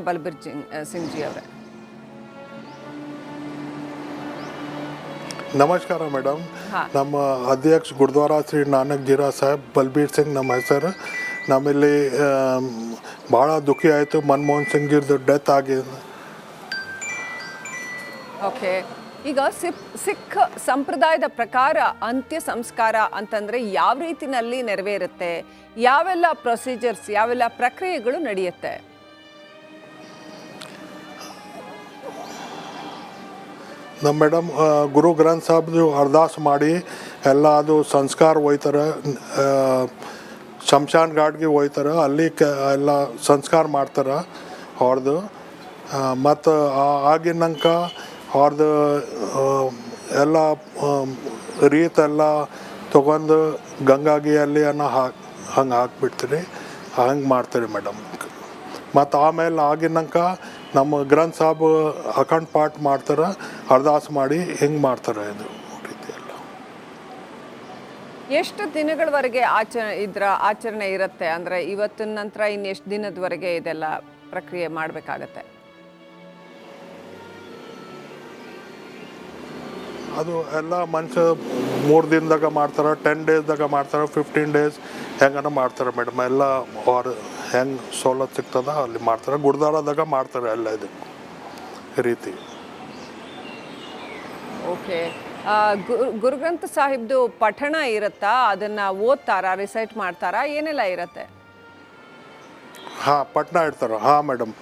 ಬಲಬೀರ್ ಸಿಂಗ್ ಜಿ ಅವರೇ. ನಮಸ್ಕಾರ ಮೇಡಮ್. ನಮ್ಮ ಅಧ್ಯಕ್ಷ ಗುರುದ್ವಾರ ಶ್ರೀ ನಾನಕ್ ಜೀರಾ ಸಾಹೇಬ್ ಬಲಬೀರ್ ಸಿಂಗ್ ನಮ್ಮ ಹೆಸರು. ನಮ್ಮಲ್ಲಿ ಭಾಳ ದುಃಖಿ ಆಯಿತು, ಮನಮೋಹನ್ ಸಿಂಗ್ ಜಿರ್ದು ಡೆತ್ ಆಗಿದೆ. ಓಕೆ, ಈಗ ಸಿಖ್ ಸಂಪ್ರದಾಯದ ಪ್ರಕಾರ ಅಂತ್ಯ ಸಂಸ್ಕಾರ ಅಂತಂದರೆ ಯಾವ ರೀತಿನಲ್ಲಿ ನೆರವೇರುತ್ತೆ, ಯಾವೆಲ್ಲ ಪ್ರೊಸೀಜರ್ಸ್, ಯಾವೆಲ್ಲ ಪ್ರಕ್ರಿಯೆಗಳು ನಡೆಯುತ್ತೆ? ನಮ್ಮ ಮೇಡಮ್ ಗುರು ಗ್ರಂಥ್ ಸಾಹೇಬ್ದು ಅರ್ದಾಸ್ ಮಾಡಿ ಎಲ್ಲ ಅದು ಸಂಸ್ಕಾರ ಹೋಯ್ತಾರೆ, ಶಮಶಾನ್ ಘಾಟ್ಗೆ ಹೋಯ್ತಾರೆ, ಅಲ್ಲಿ ಎಲ್ಲ ಸಂಸ್ಕಾರ ಮಾಡ್ತಾರೆ ಅವ್ರದ್ದು. ಮತ್ತು ಆಗಿನಂಕ ಅವ್ರದ್ದು ಎಲ್ಲ ರೀತೆಲ್ಲ ತೊಗೊಂಡು ಗಂಗಾಗಿಯಲ್ಲಿ ಹಂಗೆ ಹಾಕ್ಬಿಡ್ತೀರಿ, ಹಂಗೆ ಮಾಡ್ತೀರಿ ಮೇಡಮ್. ಮತ್ತು ಆಮೇಲೆ ಆಗಿನಂಕ ನಮ್ಮ ಗ್ರಂಥ್ ಸಾಬ್ ಅಖಂಡ್ ಪಾಠ ಮಾಡ್ತಾರೆ, ಅರ್ದಾಸ್ ಮಾಡಿ ಹಿಂಗೆ ಮಾಡ್ತಾರೆ. ಇದು ರೀತಿ ಎಲ್ಲ ಎಷ್ಟು ದಿನಗಳವರೆಗೆ ಆಚರಣೆ ಇರುತ್ತೆ? ಅಂದರೆ ಇವತ್ತಿನ ನಂತರ ಇನ್ನೆಷ್ಟು ದಿನದವರೆಗೆ ಇದೆಲ್ಲ ಪ್ರಕ್ರಿಯೆ ಮಾಡಬೇಕಾಗತ್ತೆ? ಅದು ಎಲ್ಲ ಮನುಷ್ಯ 3 ದಿನದಾಗ ಮಾಡ್ತಾರೆ, 10 ಡೇಸ್ದಾಗ ಮಾಡ್ತಾರೆ, 15 ಡೇಸ್ ಹೆಂಗನ ಮಾಡ್ತಾರೆ ಮೇಡಮ್. ಎಲ್ಲ ಅವ್ರು ಹೆಂಗೆ ಸವಲತ್ತು ಸಿಗ್ತದ ಅಲ್ಲಿ ಮಾಡ್ತಾರೆ, ಗುರುದ್ವಾರದಾಗ ಮಾಡ್ತಾರೆ ಎಲ್ಲ ಇದು ರೀತಿ. ಓಕೆ, ಗುರುಗ್ರಂಥ ಸಾಹಿಬ್ದು ಪಠಣ ಇರುತ್ತಾ? ಅದನ್ನು ಓದ್ತಾರಾ, ರಿಸೈಟ್ ಮಾಡ್ತಾರಾ, ಏನೆಲ್ಲ ಇರುತ್ತೆ? ಹಾಂ, ಪಟ್ನಾ ಇಡ್ತಾರೆ. ಹಾಂ ಮೇಡಮ್,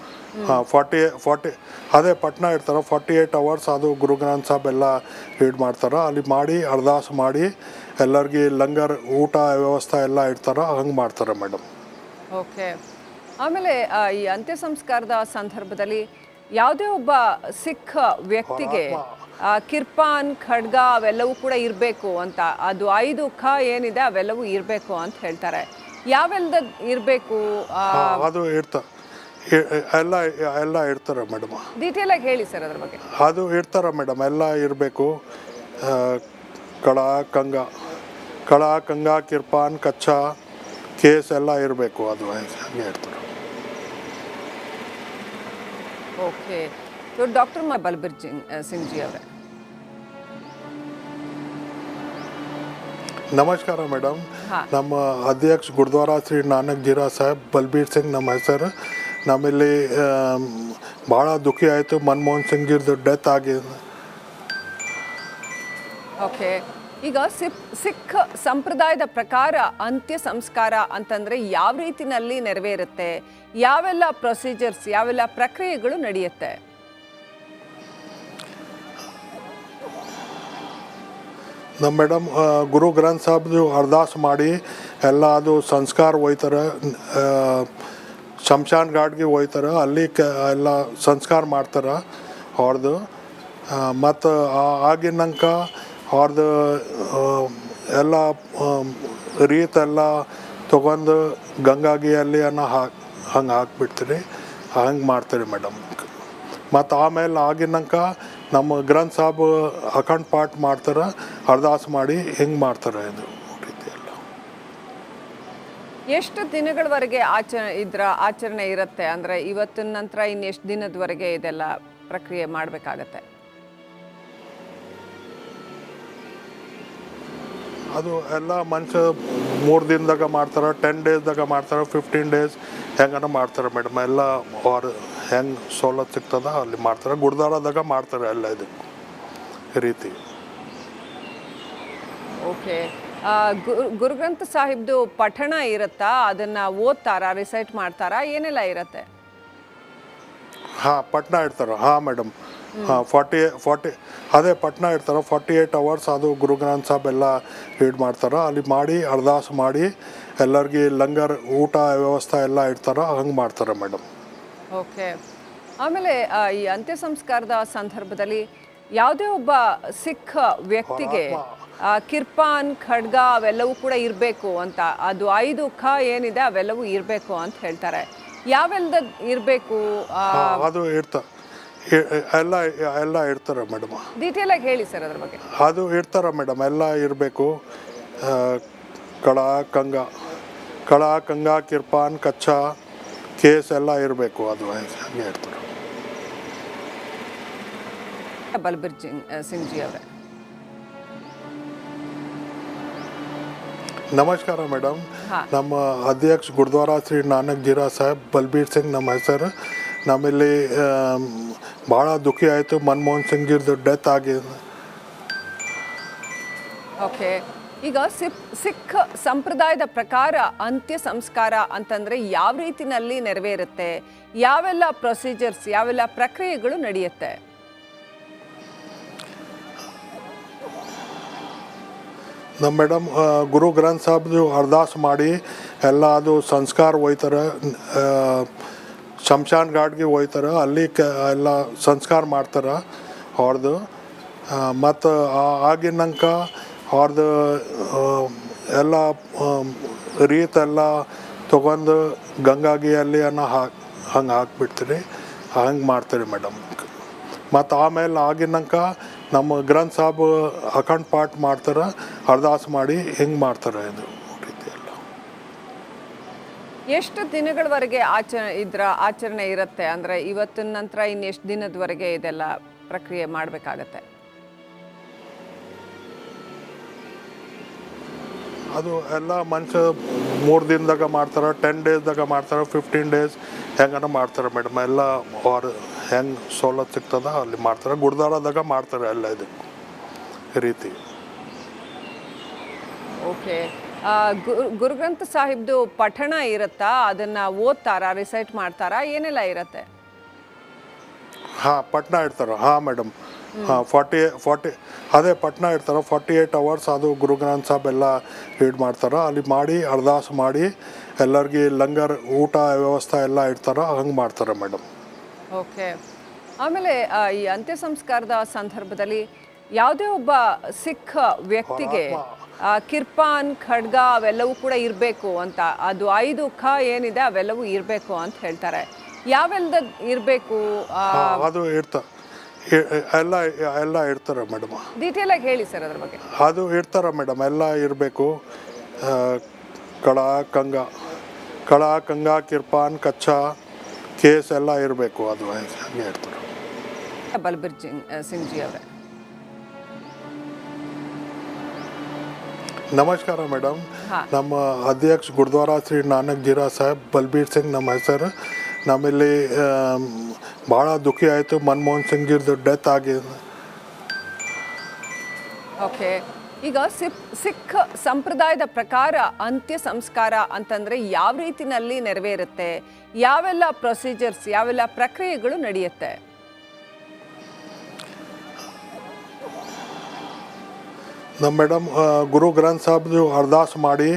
ಹಾಂ 40 ಅದೇ ಪಟ್ನಾ ಇಡ್ತಾರೆ. 48 ಅವರ್ಸ್ ಅದು ಗುರು ಗ್ರಂಥ್ ಸಾಹೇಬ್ ಎಲ್ಲ ರೀಡ್ ಮಾಡ್ತಾರೆ, ಅಲ್ಲಿ ಮಾಡಿ ಅರ್ದಾಸ್ ಮಾಡಿ ಎಲ್ಲರಿಗೆ ಲಂಗರ್ ಊಟ ವ್ಯವಸ್ಥೆ ಎಲ್ಲ ಇಡ್ತಾರೆ, ಹಂಗೆ ಮಾಡ್ತಾರೆ ಮೇಡಮ್. ಓಕೆ, ಆಮೇಲೆ ಈ ಅಂತ್ಯ ಸಂಸ್ಕಾರದ ಸಂದರ್ಭದಲ್ಲಿ ಯಾವುದೇ ಒಬ್ಬ ಸಿಖ್ ವ್ಯಕ್ತಿಗೆ ಕಿರ್ಪಾನ್, ಖಡ್ಗ ಅವೆಲ್ಲವೂ ಕೂಡ ಇರಬೇಕು ಅಂತ, ಅದು 5 ಖ ಏನಿದೆ ಅವೆಲ್ಲವೂ ಇರಬೇಕು ಅಂತ ಹೇಳ್ತಾರೆ. ಯಾವೆಲ್ಲ ಇರಬೇಕು? ಅದು ಎಲ್ಲ ಇಡ್ತಾರೆ ಮೇಡಮ್. ಡೀಟೇಲ್ ಆಗಿ ಹೇಳಿ ಸರ್ ಅದ್ರ ಬಗ್ಗೆ. ಅದು ಇಡ್ತಾರೆ ಮೇಡಮ್, ಎಲ್ಲ ಇರಬೇಕು. ಕಳ ಕಂಗ ಕಿರ್ಪಾನ್, ಕಚ್ಚಾ, ಕೇಸ್ ಎಲ್ಲ ಇರಬೇಕು, ಅದು ಹಂಗೆ ಇಡ್ತಾರೆ. ಓಕೆ, ಡಾಕ್ಟರ್ ಬಲಬೀರ್ ಸಿಂಗ್ ಜಿ ಅವರೇ. ನಮಸ್ಕಾರ ಮೇಡಮ್. ನಮ್ಮ ಅಧ್ಯಕ್ಷ ಗುರುದ್ವಾರ ಶ್ರೀ ನಾನಕ್ ಜೀರಾ ಸಾಹೇಬ್ ಬಲಬೀರ್ ಸಿಂಗ್ ನಮ್ಮ ಹೆಸರು. ನಮ್ಮಲ್ಲಿ ಭಾಳ ದುಃಖಿ ಆಯಿತು, ಮನಮೋಹನ್ ಸಿಂಗ್ ಜಿರ್ದು ಡೆತ್ ಆಗಿದೆ. ಓಕೆ, ಈಗ ಸಿಖ್ ಸಂಪ್ರದಾಯದ ಪ್ರಕಾರ ಅಂತ್ಯ ಸಂಸ್ಕಾರ ಅಂತಂದರೆ ಯಾವ ರೀತಿನಲ್ಲಿ ನೆರವೇರುತ್ತೆ, ಯಾವೆಲ್ಲ ಪ್ರೊಸೀಜರ್ಸ್, ಯಾವೆಲ್ಲ ಪ್ರಕ್ರಿಯೆಗಳು ನಡೆಯುತ್ತೆ? ನಮ್ಮ ಮೇಡಮ್ ಗುರು ಗ್ರಂಥ್ ಸಾಹೇಬ್ದು ಅರ್ದಾಸ್ ಮಾಡಿ ಎಲ್ಲ ಅದು ಸಂಸ್ಕಾರ ಹೋಯ್ತಾರೆ, ಶಮಶಾನ್ ಘಾಟ್ಗೆ ಹೋಯ್ತಾರೆ, ಅಲ್ಲಿ ಎಲ್ಲ ಸಂಸ್ಕಾರ ಮಾಡ್ತಾರೆ ಅವ್ರದ್ದು. ಮತ್ತು ಆಗಿನಂಕ ಅವ್ರದ್ದು ಎಲ್ಲ ರೀತೆಲ್ಲ ತೊಗೊಂಡು ಗಂಗಾಗಿಯಲ್ಲಿ ಹಂಗೆ ಹಾಕ್ಬಿಡ್ತೀರಿ, ಹಂಗೆ ಮಾಡ್ತೀರಿ ಮೇಡಮ್. ಮತ್ತು ಆಮೇಲೆ ಆಗಿನಂಕ ನಮ್ಮ ಗ್ರಂಥ್ ಸಾಬ್ ಅಖಂಡ್ ಪಾಠ ಮಾಡ್ತಾರೆ, ಅರ್ದಾಸ್ ಮಾಡಿ ಹಿಂಗೆ ಮಾಡ್ತಾರೆ. ಇದು ರೀತಿ ಎಲ್ಲ ಎಷ್ಟು ದಿನಗಳವರೆಗೆ ಆಚರಣೆ ಇರುತ್ತೆ? ಅಂದರೆ ಇವತ್ತಿನ ನಂತರ ಇನ್ನೆಷ್ಟು ದಿನದವರೆಗೆ ಇದೆಲ್ಲ ಪ್ರಕ್ರಿಯೆ ಮಾಡಬೇಕಾಗತ್ತೆ? ಅದು ಎಲ್ಲ ಮನುಷ್ಯ 3 ದಿನದಾಗ ಮಾಡ್ತಾರೆ, 10 ಡೇಸ್ದಾಗ ಮಾಡ್ತಾರೆ, 15 ಡೇಸ್ ಹೆಂಗನ ಮಾಡ್ತಾರೆ ಮೇಡಮ್. ಎಲ್ಲ ಅವ್ರು ಹೆಂಗೆ ಸವಲತ್ತು ಸಿಗ್ತದ ಅಲ್ಲಿ ಮಾಡ್ತಾರೆ, ಗುರುದ್ವಾರದಾಗ ಮಾಡ್ತಾರೆ ಎಲ್ಲ ಇದು ರೀತಿ. ಓಕೆ, ಗುರುಗ್ರಂಥ ಸಾಹಿಬ್ದು ಪಠಣ ಇರುತ್ತಾ? ಅದನ್ನು ಓದ್ತಾರಾ, ರಿಸೈಟ್ ಮಾಡ್ತಾರಾ, ಏನೆಲ್ಲ ಇರುತ್ತೆ? ಹಾಂ, ಪಟ್ನಾ ಇಡ್ತಾರೆ. ಹಾಂ ಮೇಡಮ್, ಹಾಂ 40 ಅದೇ ಪಟ್ನಾ ಇಡ್ತಾರೆ. 48 ಅವರ್ಸ್ ಅದು ಗುರು ಗ್ರಂಥ್ ಸಾಹೇಬ್ ಎಲ್ಲ ರೀಡ್ ಮಾಡ್ತಾರೆ, ಅಲ್ಲಿ ಮಾಡಿ ಅರ್ದಾಸ್ ಮಾಡಿ ಎಲ್ಲರಿಗೆ ಲಂಗರ್ ಊಟ ವ್ಯವಸ್ಥೆ ಎಲ್ಲ ಇಡ್ತಾರೆ, ಹಂಗೆ ಮಾಡ್ತಾರೆ ಮೇಡಮ್. ಓಕೆ, ಆಮೇಲೆ ಈ ಅಂತ್ಯ ಸಂಸ್ಕಾರದ ಸಂದರ್ಭದಲ್ಲಿ ಯಾವುದೇ ಒಬ್ಬ ಸಿಖ್ ವ್ಯಕ್ತಿಗೆ ಕಿರ್ಪಾನ್, ಖಡ್ಗ ಅವೆಲ್ಲವೂ ಕೂಡ ಇರಬೇಕು ಅಂತ, ಅದು 5 ಖ ಏನಿದೆ ಅವೆಲ್ಲವೂ ಇರಬೇಕು ಅಂತ ಹೇಳ್ತಾರೆ. ಯಾವೆಲ್ಲ ಇರಬೇಕು? ಅದು ಎಲ್ಲ ಇಡ್ತಾರೆ ಮೇಡಮ್. ಡೀಟೇಲ್ ಆಗಿ ಹೇಳಿ ಸರ್ ಅದ್ರ ಬಗ್ಗೆ. ಅದು ಇಡ್ತಾರೆ ಮೇಡಮ್, ಎಲ್ಲ ಇರಬೇಕು. ಕಳ ಕಂಗ ಕಿರ್ಪಾನ್, ಕಚ್ಚಾ, ಕೇಸ್ ಎಲ್ಲ ಇರಬೇಕು, ಅದು ಹಂಗೆ ಇರ್ತಾರೆ. ಬಲ್ಬೀರ್ ಸಿಂಗ್ ಜಿ ಅವರೇ, ನಮಸ್ಕಾರ ಮೇಡಮ್. ನಮ್ಮ ಅಧ್ಯಕ್ಷ ಗುರುದ್ವಾರ ಶ್ರೀ ನಾನಕ್ ಜೀರಾ ಸಾಹೇಬ್ ಬಲ್ಬೀರ್ ಸಿಂಗ್ ನಮ್ಮ ಹೆಸರು. ನಮ್ಮಲ್ಲಿ ಭಾಳ ದುಃಖಿ ಆಯಿತು, ಮನಮೋಹನ್ ಸಿಂಗ್ ಜಿರ್ದು ಡೆತ್ ಆಗಿದೆ. ಓಕೆ, ಈಗ ಸಿಖ್ ಸಂಪ್ರದಾಯದ ಪ್ರಕಾರ ಅಂತ್ಯ ಸಂಸ್ಕಾರ ಅಂತಂದರೆ ಯಾವ ರೀತಿನಲ್ಲಿ ನೆರವೇರುತ್ತೆ, ಯಾವೆಲ್ಲ ಪ್ರೊಸೀಜರ್ಸ್, ಯಾವೆಲ್ಲ ಪ್ರಕ್ರಿಯೆಗಳು ನಡೆಯುತ್ತೆ? ನಮ್ಮ ಮೇಡಮ್ ಗುರು ಗ್ರಂಥ್ ಸಾಹೇಬ್ದು ಅರ್ದಾಸ್ ಮಾಡಿ ಎಲ್ಲ ಅದು ಸಂಸ್ಕಾರ ಹೋಯ್ತಾರೆ, ಶಂಶಾನ್ ಘಾಟ್ಗೆ ಹೋಯ್ತಾರೆ, ಅಲ್ಲಿ ಎಲ್ಲ ಸಂಸ್ಕಾರ ಮಾಡ್ತಾರೆ ಅವ್ರದ್ದು. ಮತ್ತು ಆಗಿನಂಕ ಅವ್ರದ್ದು ಎಲ್ಲ ರೀತೆಲ್ಲ ತೊಗೊಂಡು ಗಂಗಾಗಿಯಲ್ಲಿ ಹಂಗೆ ಹಾಕ್ಬಿಡ್ತೀರಿ, ಹಂಗೆ ಮಾಡ್ತೀರಿ ಮೇಡಮ್. ಮತ್ತು ಆಮೇಲೆ ಆಗಿನಂಕ ನಮ್ಮ ಗ್ರಂಥ್ ಸಾಬ್ ಅಖಂಡ್ ಪಾಠ ಮಾಡ್ತಾರೆ, ಅರ್ದಾಸ್ ಮಾಡಿ ಹಿಂಗೆ ಮಾಡ್ತಾರೆ. ಇದು ರೀತಿ ಎಲ್ಲ ಎಷ್ಟು ದಿನಗಳವರೆಗೆ ಆಚರಣೆ ಇರುತ್ತೆ? ಅಂದರೆ ಇವತ್ತಿನ ನಂತರ ಇನ್ನೆಷ್ಟು ದಿನದವರೆಗೆ ಇದೆಲ್ಲ ಪ್ರಕ್ರಿಯೆ ಮಾಡಬೇಕಾಗತ್ತೆ? ಅದು ಎಲ್ಲ ಮನುಷ್ಯ 3 ದಿನದಾಗ ಮಾಡ್ತಾರೆ, 10 ಡೇಸ್ದಾಗ ಮಾಡ್ತಾರೆ, 15 ಡೇಸ್ ಹೆಂಗನ ಮಾಡ್ತಾರೆ ಮೇಡಮ್. ಎಲ್ಲ ಅವ್ರು ಹೆಂಗೆ ಸವಲತ್ತು ಸಿಗ್ತದ ಅಲ್ಲಿ ಮಾಡ್ತಾರೆ, ಗುರುದ್ವಾರದಾಗ ಮಾಡ್ತಾರೆ ಎಲ್ಲ ಇದು ರೀತಿ. ಓಕೆ, ಗುರುಗ್ರಂಥ ಸಾಹಿಬ್ದು ಪಠಣ ಇರುತ್ತಾ? ಅದನ್ನು ಓದ್ತಾರಾ, ರಿಸೈಟ್ ಮಾಡ್ತಾರಾ, ಏನೆಲ್ಲ ಇರುತ್ತೆ? ಹಾಂ, ಪಟ್ನ ಇಡ್ತಾರೆ. ಹಾಂ ಮೇಡಮ್, ಹಾಂ 40 ಅದೇ ಪಟ್ನ ಇಡ್ತಾರೆ. 48 ಅವರ್ಸ್ ಅದು ಗುರು ಗ್ರಂಥ್ ಸಾಬ್ ಎಲ್ಲ ರೀಡ್ ಮಾಡ್ತಾರೆ, ಅಲ್ಲಿ ಮಾಡಿ ಅರ್ದಾಸ್ ಮಾಡಿ ಎಲ್ಲರಿಗೆ ಲಂಗರ್ ಊಟ ವ್ಯವಸ್ಥೆ ಎಲ್ಲ ಇಡ್ತಾರೆ, ಹಂಗೆ ಮಾಡ್ತಾರೆ ಮೇಡಮ್. ಓಕೆ, ಆಮೇಲೆ ಈ ಅಂತ್ಯ ಸಂಸ್ಕಾರದ ಸಂದರ್ಭದಲ್ಲಿ ಯಾವುದೇ ಒಬ್ಬ ಸಿಖ್ ವ್ಯಕ್ತಿಗೆ ಕಿರ್ಪಾನ್, ಖಡ್ಗ ಅವೆಲ್ಲವೂ ಕೂಡ ಇರಬೇಕು ಅಂತ, ಅದು 5 ಖ ಏನಿದೆ ಅವೆಲ್ಲವೂ ಇರಬೇಕು ಅಂತ ಹೇಳ್ತಾರೆ. ಯಾವೆಲ್ಲ ಇರಬೇಕು? ಅದು ಎಲ್ಲ ಇರ್ತಾರೆ ಮೇಡಮ್. ಡೀಟೇಲ್ ಆಗಿ ಹೇಳಿ ಸರ್ ಅದ್ರ ಬಗ್ಗೆ. ಅದು ಇರ್ತಾರೆ ಮೇಡಮ್, ಎಲ್ಲ ಇರಬೇಕು. ಕಳ ಕಂಗ ಕಿರ್ಪಾನ್ ಕಚ್ಚಾ ಕೇಸ್ ಎಲ್ಲ ಇರಬೇಕು, ಅದು ಹಂಗೆ ಇರ್ತಾರೆ. ಬಲ್ಬೀರ್ ಸಿಂಗ್ ಜಿ ಅವರೇ, ನಮಸ್ಕಾರ ಮೇಡಮ್. ನಮ್ಮ ಅಧ್ಯಕ್ಷ ಗುರುದ್ವಾರ ಶ್ರೀ ನಾನಕ್ ಜೀರಾ ಸಾಹೇಬ್ ಬಲ್ಬೀರ್ ಸಿಂಗ್ ನಮ್ಮ ಹೆಸರು. ನಮ್ಮಲ್ಲಿ ಭಾಳ ದುಃಖಿ ಆಯಿತು, ಮನಮೋಹನ್ ಸಿಂಗ್ ಜಿರ್ದು ಡೆತ್ ಆಗಿದೆ. ಓಕೆ, ಈಗ ಸಿಖ್ ಸಂಪ್ರದಾಯದ ಪ್ರಕಾರ ಅಂತ್ಯ ಸಂಸ್ಕಾರ ಅಂತಂದರೆ ಯಾವ ರೀತಿನಲ್ಲಿ ನೆರವೇರುತ್ತೆ, ಯಾವೆಲ್ಲ ಪ್ರೊಸೀಜರ್ಸ್, ಯಾವೆಲ್ಲ ಪ್ರಕ್ರಿಯೆಗಳು ನಡೆಯುತ್ತೆ? ನಮ್ಮ ಮೇಡಮ್ ಗುರು ಗ್ರಂಥ್ ಸಾಹೇಬ್ದು ಅರ್ದಾಸ್ ಮಾಡಿ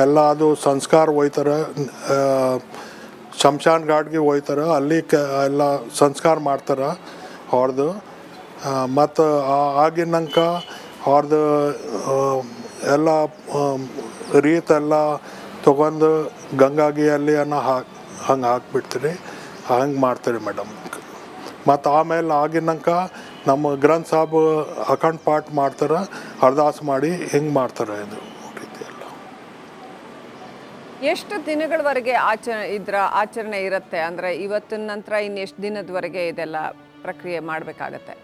ಎಲ್ಲ ಅದು ಸಂಸ್ಕಾರ ಹೋಯ್ತಾರೆ, ಶಂಶಾನ್ ಘಾಟ್ಗೆ ಹೋಯ್ತಾರೆ, ಅಲ್ಲಿ ಎಲ್ಲ ಸಂಸ್ಕಾರ ಮಾಡ್ತಾರೆ ಅವ್ರದ್ದು. ಮತ್ತು ಆಗಿನಂಕ ಅವ್ರದ್ದು ಎಲ್ಲ ರೀತೆಲ್ಲ ತೊಗೊಂಡು ಗಂಗಾಗಿಯಲ್ಲಿ ಹಂಗೆ ಹಾಕ್ಬಿಡ್ತೀರಿ, ಹಂಗೆ ಮಾಡ್ತೀರಿ ಮೇಡಮ್. ಮತ್ತು ಆಮೇಲೆ ಆಗಿನಂಕ ನಮ್ಮ ಗ್ರಂಥ್ ಸಾಬ್ ಅಖಂಡ್ ಪಾಠ ಮಾಡ್ತಾರೆ, ಅರ್ದಾಸ್ ಮಾಡಿ ಹಿಂಗೆ ಮಾಡ್ತಾರೆ. ಇದು ರೀತಿ ಎಲ್ಲ ಎಷ್ಟು ದಿನಗಳವರೆಗೆ ಆಚರಣೆ ಇರುತ್ತೆ? ಅಂದರೆ ಇವತ್ತಿನ ನಂತರ ಇನ್ನೆಷ್ಟು ದಿನದವರೆಗೆ ಇದೆಲ್ಲ ಪ್ರಕ್ರಿಯೆ ಮಾಡಬೇಕಾಗತ್ತೆ?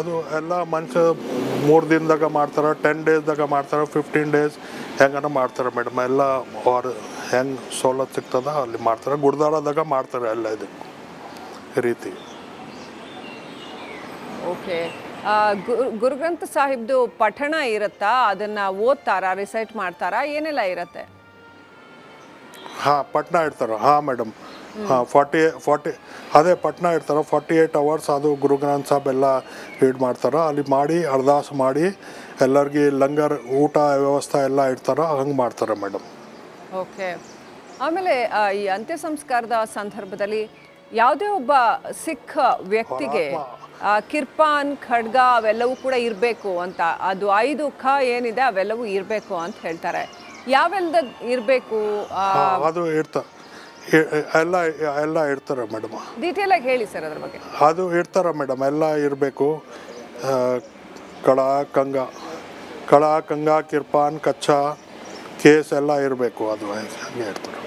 ಅದು ಎಲ್ಲ ಮನುಷ್ಯ 3 ದಿನದಾಗ ಮಾಡ್ತಾರೆ, 10 ಡೇಸ್ದಾಗ ಮಾಡ್ತಾರೆ, 15 ಡೇಸ್ ಹೆಂಗನ ಮಾಡ್ತಾರೆ ಮೇಡಮ್. ಎಲ್ಲ ಅವ್ರು ಹೆಂಗೆ ಸವಲತ್ತು ಸಿಗ್ತದ ಅಲ್ಲಿ ಮಾಡ್ತಾರೆ, ಗುರುದ್ವಾರದಾಗ ಮಾಡ್ತಾರೆ ಎಲ್ಲ ಇದು ರೀತಿ. ಓಕೆ, ಗುರುಗ್ರಂಥ ಸಾಹಿಬ್ದು ಪಠಣ ಇರುತ್ತಾ? ಅದನ್ನು ಓದ್ತಾರಾ, ರಿಸೈಟ್ ಮಾಡ್ತಾರಾ, ಏನೆಲ್ಲ ಇರುತ್ತೆ? ಹಾಂ, ಪಟ್ನ ಇಡ್ತಾರೆ. ಹಾಂ ಮೇಡಮ್, ಹಾಂ 40 ಅದೇ ಪಟ್ನ ಇಡ್ತಾರೆ. 48 ಅವರ್ಸ್ ಅದು ಗುರು ಗ್ರಂಥ್ ಸಾಬ್ ಎಲ್ಲ ರೀಡ್ ಮಾಡ್ತಾರೆ, ಅಲ್ಲಿ ಮಾಡಿ ಅರ್ದಾಸ್ ಮಾಡಿ ಎಲ್ಲರಿಗೆ ಲಂಗರ್ ಊಟ ವ್ಯವಸ್ಥೆ ಎಲ್ಲ ಇಡ್ತಾರೆ, ಹಂಗೆ ಮಾಡ್ತಾರೆ ಮೇಡಮ್. ಓಕೆ, ಆಮೇಲೆ ಈ ಅಂತ್ಯ ಸಂಸ್ಕಾರದ ಸಂದರ್ಭದಲ್ಲಿ ಯಾವುದೇ ಒಬ್ಬ ಸಿಖ್ ವ್ಯಕ್ತಿಗೆ ಕಿರ್ಪಾನ್, ಖಡ್ಗ ಅವೆಲ್ಲವೂ ಕೂಡ ಇರಬೇಕು ಅಂತ, ಅದು 5 ಖ ಏನಿದೆ ಅವೆಲ್ಲವೂ ಇರಬೇಕು ಅಂತ ಹೇಳ್ತಾರೆ. ಯಾವೆಲ್ಲ ಇರಬೇಕು? ಅದು ಎಲ್ಲ ಇರ್ತಾರೆ ಮೇಡಮ್. ಡೀಟೇಲ್ ಆಗಿ ಹೇಳಿ ಸರ್ ಅದ್ರ ಬಗ್ಗೆ. ಅದು ಇರ್ತಾರೆ ಮೇಡಮ್, ಎಲ್ಲ ಇರಬೇಕು. ಕಳ ಕಂಗ ಕಿರ್ಪಾನ್ ಕಚ್ಚಾ ಕೇಸ್ ಎಲ್ಲ ಇರಬೇಕು ಅದು ಹಂಗೆ ಹೇಳ್ತಾರೆ.